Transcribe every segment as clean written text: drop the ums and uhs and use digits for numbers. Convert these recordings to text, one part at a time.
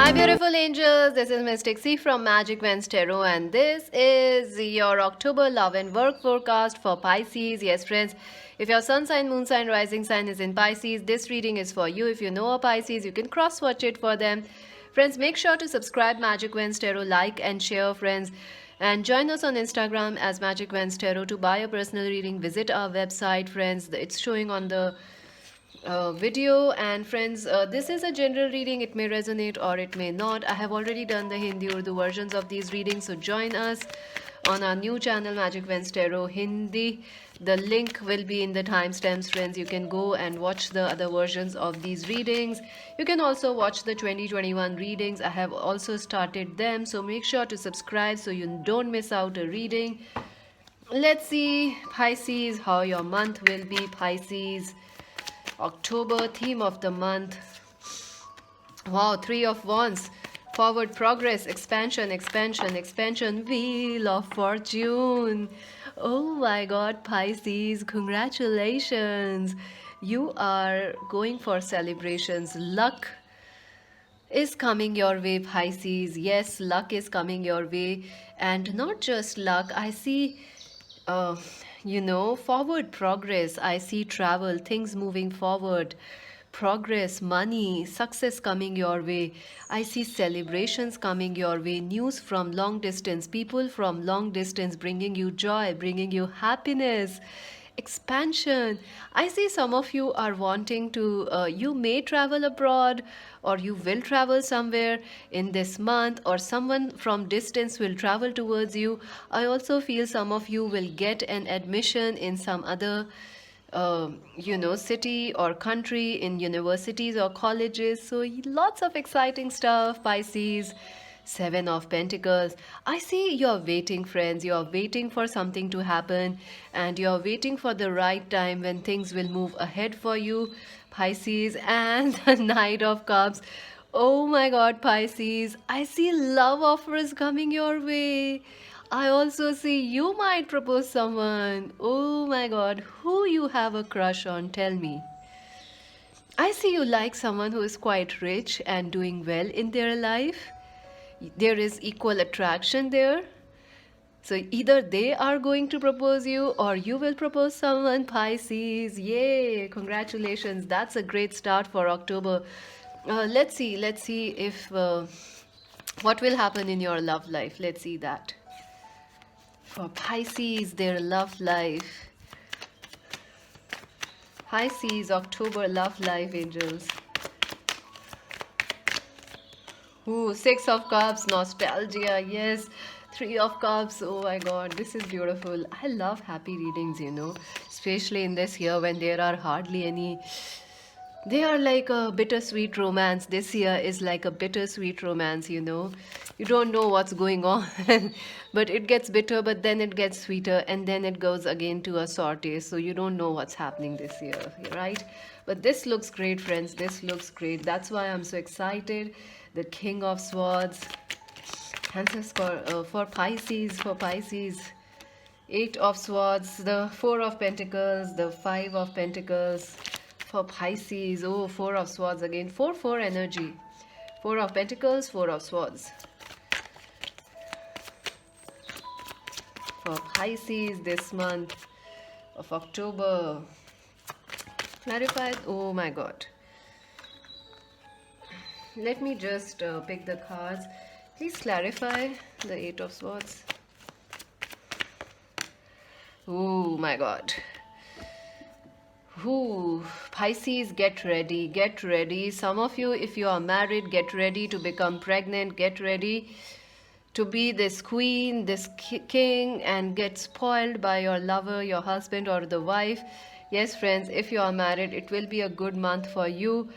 Hi, beautiful angels. This is Mystic C from Magic Vans Tarot, and this is your October love and work forecast for Pisces. Yes, friends, if your sun sign, moon sign, rising sign is in Pisces, this reading is for you. If you know a Pisces, you can cross watch it for them. Friends, make sure to subscribe Magic Vans Tarot, like and share, friends. And join us on Instagram as Magic Vans Tarot to buy a personal reading. Visit our website, friends. It's showing on the video. And friends, this is a general reading. It may resonate or it may not. I have already done the Hindi Urdu versions of these readings, so join us on our new channel Magic Vans Tarot Hindi. The link will be in the timestamps, friends. You can go and watch the other versions of these readings. You can also watch the 2021 readings. I have also started them, so make sure to subscribe so you don't miss out a reading. Let's see, Pisces, how your month will be. Pisces, October, theme of the month. Wow, Three of Wands. Forward progress, expansion, expansion, expansion. Wheel of Fortune. Oh my god, Pisces, congratulations. You are going for celebrations. Luck is coming your way, Pisces. Yes, luck is coming your way. And not just luck, I see uh, forward progress. I see travel, things moving forward, progress, money, success coming your way. I see celebrations coming your way, news from long distance, people from long distance bringing you joy, bringing you happiness. Expansion. I see some of you are wanting to, you may travel abroad or you will travel somewhere in this month, or someone from distance will travel towards you. I also feel some of you will get an admission in some other city or country, in universities or colleges. So lots of exciting stuff, Pisces. Seven of Pentacles. I see you're waiting, friends. You're waiting for something to happen, and you're waiting for the right time when things will move ahead for you, Pisces. And the Knight of Cups. Oh my god, Pisces. I see love offers coming your way. I also see you might propose someone. Oh my god, who you have a crush on? Tell me. I see you like someone who is quite rich and doing well in their life. There is equal attraction there. So either they are going to propose you or you will propose someone, Pisces. Yay! Congratulations. That's a great start for October. Let's see if what will happen in your love life. Let's see that. For Pisces, their love life. Pisces, October love life, angels. Ooh, Six of Cups, nostalgia, yes. Three of Cups, oh my god, this is beautiful. I love happy readings, especially in this year when there are hardly any. They are like a bittersweet romance. This year is like a bittersweet romance. You don't know what's going on, but it gets bitter, but then it gets sweeter, and then it goes again to a sour taste. So you don't know what's happening this year, right? But this looks great, friends. This looks great. That's why I'm so excited. The King of Swords. Answers for Pisces. For Pisces. Eight of Swords. The Four of Pentacles. The Five of Pentacles. For Pisces, oh, Four of Swords again. 4-4 energy. Four of Pentacles, Four of Swords. For Pisces this month of October. Clarified, oh my god. Let me just pick the cards. Please clarify the Eight of Swords. Oh my god. Ooh, Pisces, get ready, get ready. Some of you, if you are married, get ready to become pregnant, get ready to be this queen, this king, and get spoiled by your lover, your husband, or the wife. Yes, friends, if you are married, it will be a good month for you.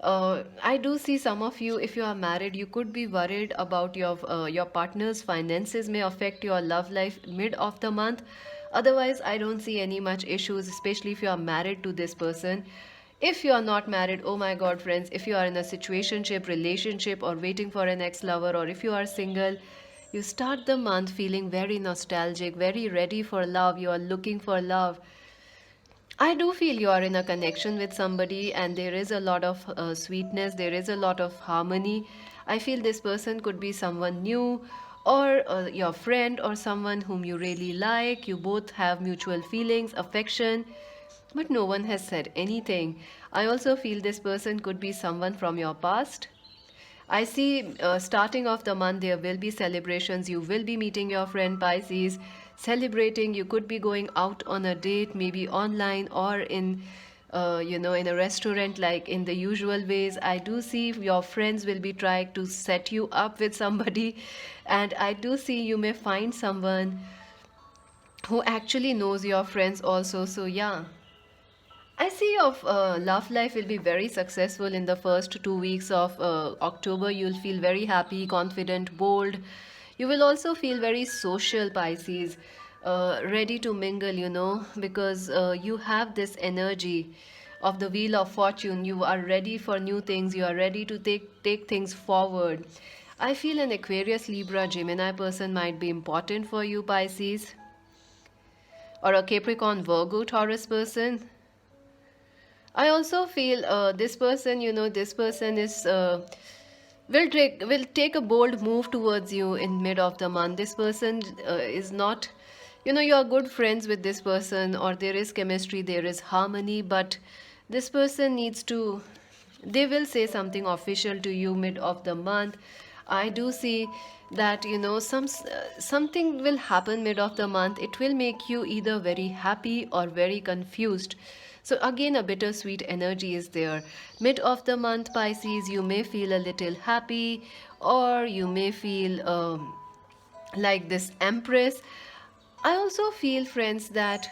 I do see some of you, if you are married, you could be worried about your partner's finances may affect your love life mid of the month. Otherwise, I don't see any much issues, especially if you are married to this person. If you are not married, oh my god, friends, if you are in a situationship, relationship, or waiting for an ex-lover, or if you are single, you start the month feeling very nostalgic, very ready for love. You are looking for love. I do feel you are in a connection with somebody, and there is a lot of sweetness, there is a lot of harmony. I feel this person could be someone new, or your friend, or someone whom you really like. You both have mutual feelings, affection, but no one has said anything. I also feel this person could be someone from your past. I see starting of the month there will be celebrations. You will be meeting your friend Pisces, celebrating. You could be going out on a date, maybe online or in a restaurant, like in the usual ways. I do see your friends will be trying to set you up with somebody, and I do see you may find someone who actually knows your friends also. So yeah, I see your love life will be very successful in the first 2 weeks of October. You'll feel very happy, confident, bold. You will also feel very social, Pisces, ready to mingle, because you have this energy of the Wheel of Fortune. You are ready for new things. You are ready to take things forward. I feel an Aquarius, Libra, Gemini person might be important for you, Pisces, or a Capricorn, Virgo, Taurus person. I also feel this person, this person is will take a bold move towards you in mid of the month. This person is not, you are good friends with this person, or there is chemistry, there is harmony, but this person needs to. They will say something official to you mid of the month. I do see that something will happen mid of the month. It will make you either very happy or very confused. So again, a bittersweet energy is there. Mid of the month, Pisces, you may feel a little happy, or you may feel like this Empress. I also feel, friends, that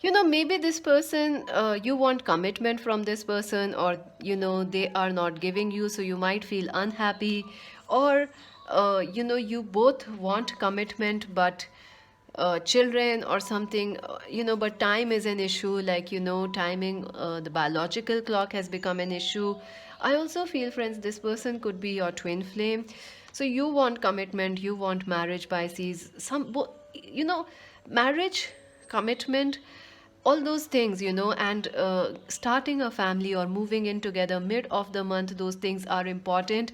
maybe this person, you want commitment from this person, or they are not giving you, so you might feel unhappy, or you both want commitment, but children or something, but time is an issue, like timing, the biological clock has become an issue. I also feel, friends, this person could be your twin flame. So you want commitment, you want marriage, Pisces. Marriage, commitment, all those things, and starting a family or moving in together mid of the month, those things are important.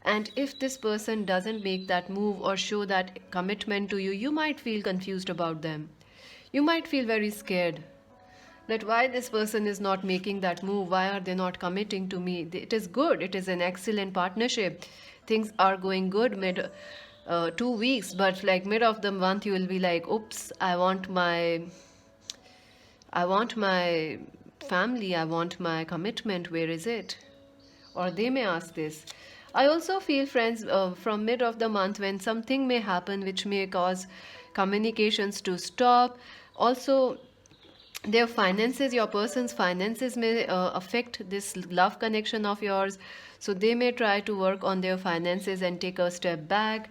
And if this person doesn't make that move or show that commitment to you, you might feel confused about them. You might feel very scared that why this person is not making that move, why are they not committing to me. It is good, it is an excellent partnership, things are going good mid 2 weeks, but like mid of the month you will be like, oops, I want my family, I want my commitment, where is it? Or they may ask this. I also feel, friends, from mid of the month, when something may happen which may cause communications to stop. Also, their finances, your person's finances may affect this love connection of yours. So they may try to work on their finances and take a step back.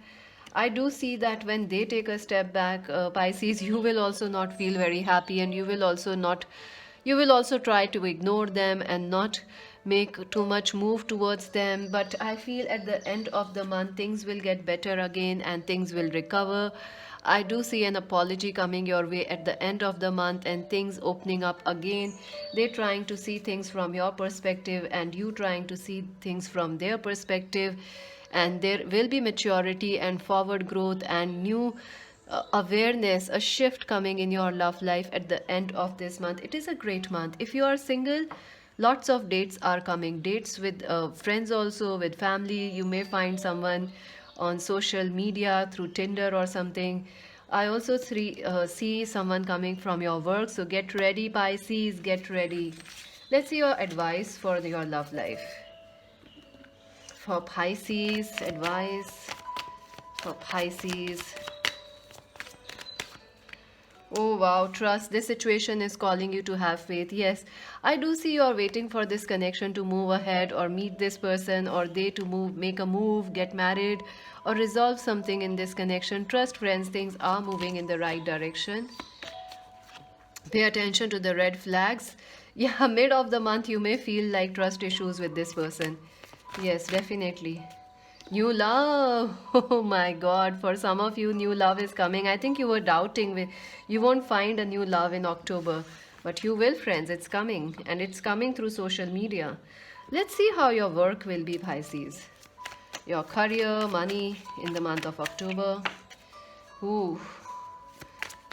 I do see that when they take a step back, Pisces, you will also not feel very happy, and you will also try to ignore them and not make too much move towards them. But I feel at the end of the month, things will get better again and things will recover. I do see an apology coming your way at the end of the month, and things opening up again. They're trying to see things from your perspective, and you trying to see things from their perspective. And there will be maturity and forward growth and new awareness, a shift coming in your love life at the end of this month. It is a great month. If you are single, lots of dates are coming. Dates with friends, also with family. You may find someone on social media through Tinder or something. I also see someone coming from your work. So get ready, Pisces, get ready. Let's see your advice for your love life. For Pisces, advice for Pisces. Oh wow, trust. This situation is calling you to have faith. Yes, I do see you are waiting for this connection to move ahead, or meet this person, or they to make a move, get married, or resolve something in this connection. Trust, friends, things are moving in the right direction. Pay attention to the red flags. Yeah, mid of the month you may feel like trust issues with this person. Yes, definitely. New love. Oh my God. For some of you, new love is coming. I think you were doubting. You won't find a new love in October. But you will, friends. It's coming. And it's coming through social media. Let's see how your work will be, Pisces. Your career, money in the month of October. Ooh.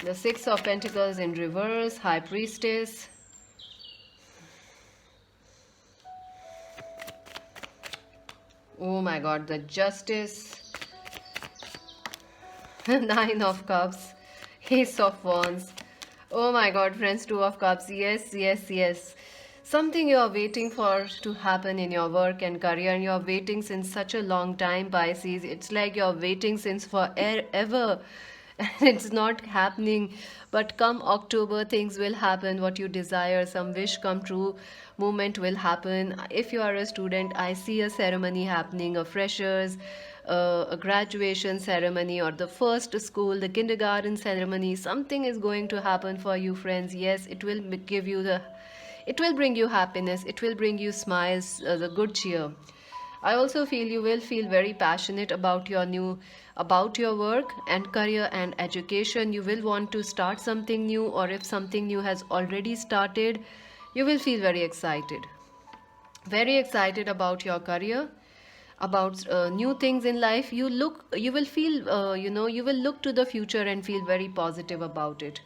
The Six of Pentacles in reverse, High Priestess. Oh my God, the Justice. Nine of Cups, Ace of Wands. Oh my God, friends, Two of Cups. Yes, yes, yes. Something you are waiting for to happen in your work and career, and you are waiting since such a long time, Pisces. It's like you're waiting since forever. And it's not happening. But come October, things will happen. What you desire, some wish come true moment will happen. If you are a student, I see a ceremony happening, a freshers, a graduation ceremony, or the first school, the kindergarten ceremony. Something is going to happen for you, friends. Yes, it will give you the, it will bring you happiness, it will bring you smiles, the good cheer. I also feel you will feel very passionate about about your work and career and education. You will want to start something new, or if something new has already started, you will feel very excited. Very excited about your career, about new things in life. You will feel, you will look to the future and feel very positive about it.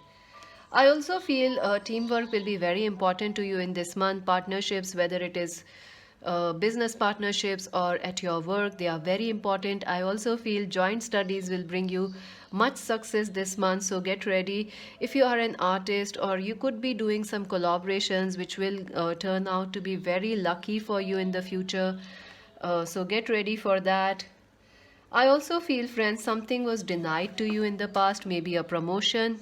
I also feel teamwork will be very important to you in this month. Partnerships, whether it is business partnerships or at your work, they are very important. I also feel joint studies will bring you much success this month, so get ready. If you are an artist, or you could be doing some collaborations which will turn out to be very lucky for you in the future, so get ready for that. I also feel, friends, something was denied to you in the past, maybe a promotion.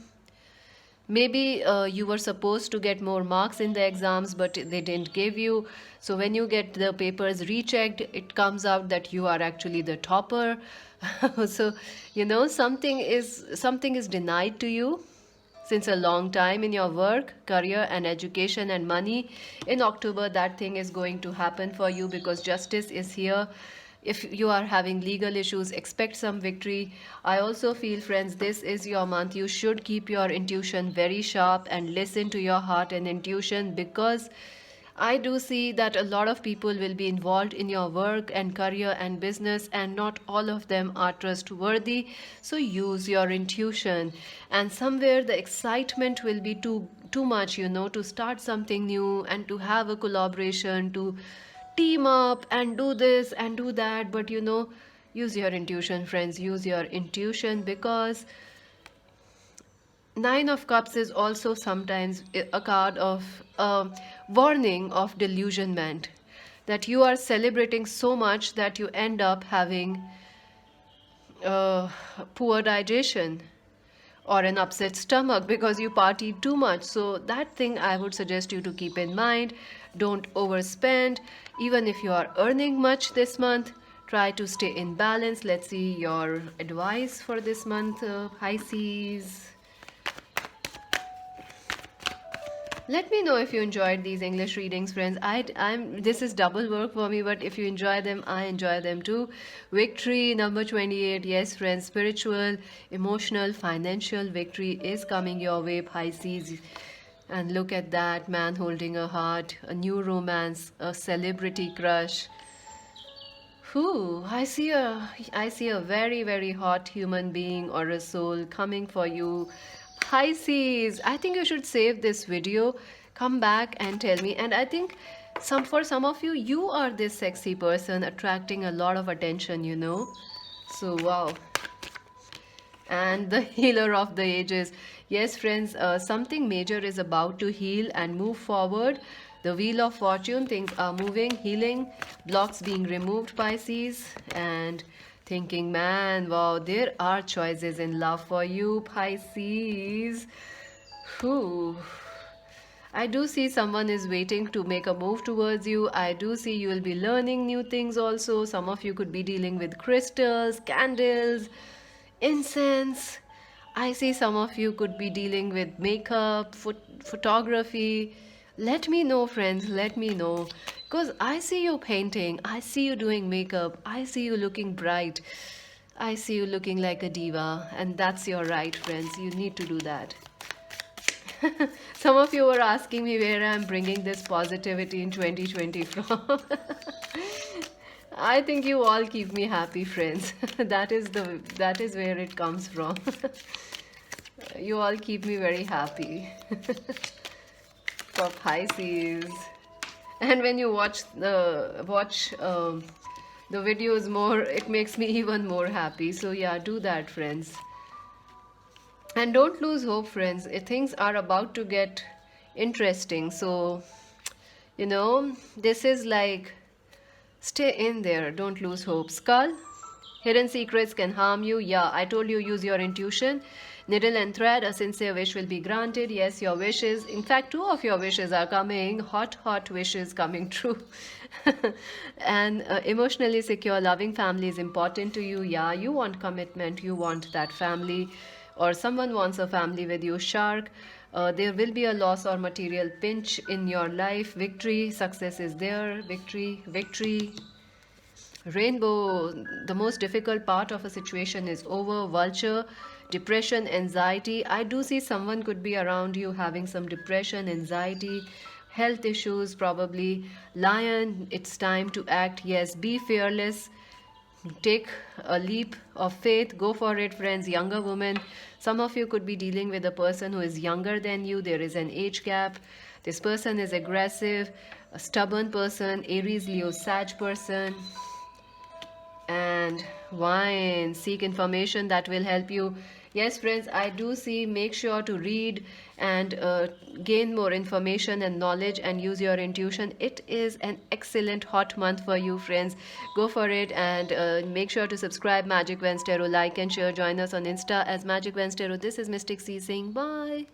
Maybe you were supposed to get more marks in the exams, but they didn't give you. So when you get the papers rechecked, it comes out that you are actually the topper. So, something is denied to you since a long time in your work, career, and education and money. In October, that thing is going to happen for you because justice is here. If you are having legal issues, expect some victory. I also feel, friends, this is your month. You should keep your intuition very sharp and listen to your heart and intuition, because I do see that a lot of people will be involved in your work and career and business, and not all of them are trustworthy. So use your intuition, and somewhere the excitement will be too much, to start something new and to have a collaboration, to team up and do this and do that. But use your intuition, friends, use your intuition, because Nine of Cups is also sometimes a card of warning of delusionment, that you are celebrating so much that you end up having poor digestion or an upset stomach because you partied too much. So that thing I would suggest you to keep in mind. Don't overspend. Even if you are earning much this month, try to stay in balance. Let's see your advice for this month, Pisces. Let me know if you enjoyed these English readings, friends. This is double work for me, but if you enjoy them, I enjoy them too. Victory number 28. Yes, friends, spiritual, emotional, financial victory is coming your way, Pisces. And look at that man holding a heart, a new romance, a celebrity crush. I see a very, very hot human being or a soul coming for you, Pisces. I think you should save this video, come back and tell me. And I think for some of you, you are this sexy person attracting a lot of attention. So wow. And the healer of the ages. Yes, friends, something major is about to heal and move forward. The wheel of fortune, things are moving, healing, blocks being removed, Pisces. And thinking, man, wow, there are choices in love for you, Pisces. Whew. I do see someone is waiting to make a move towards you. I do see you will be learning new things also. Some of you could be dealing with crystals, candles, incense. I see some of you could be dealing with makeup, photography. Let me know, friends, let me know. Because I see you painting, I see you doing makeup, I see you looking bright, I see you looking like a diva. And that's your right, friends. You need to do that. Some of you were asking me where I'm bringing this positivity in 2020 from. I think you all keep me happy, friends. That is where it comes from. You all keep me very happy. For Pisces. And when you watch the videos more, it makes me even more happy. So yeah, do that, friends. And don't lose hope, friends. Things are about to get interesting. So, this is like, stay in there. Don't lose hope. Skull, hidden secrets can harm you. Yeah, I told you, use your intuition. Needle and thread, a sincere wish will be granted. Yes, your wishes. In fact, two of your wishes are coming. Hot, hot wishes coming true. And emotionally secure, loving family is important to you. Yeah, you want commitment. You want that family, or someone wants a family with you. Shark, there will be a loss or material pinch in your life. Victory, success is there. Victory, victory. Rainbow, the most difficult part of a situation is over. Vulture, depression, anxiety. I do see someone could be around you having some depression, anxiety, health issues probably. Lion, it's time to act. Yes, be fearless. Take a leap of faith. Go for it, friends. Younger woman, some of you could be dealing with a person who is younger than you. There is an age gap. This person is aggressive, a stubborn person. Aries, Leo, Sag person. And wine, seek information that will help you. Yes, friends, I do see, make sure to read and gain more information and knowledge and use your intuition. It is an excellent hot month for you, friends. Go for it, and make sure to subscribe Magic Wednesday, like and share. Join us on Insta as Magic Wednesday. This is Mystic C saying bye.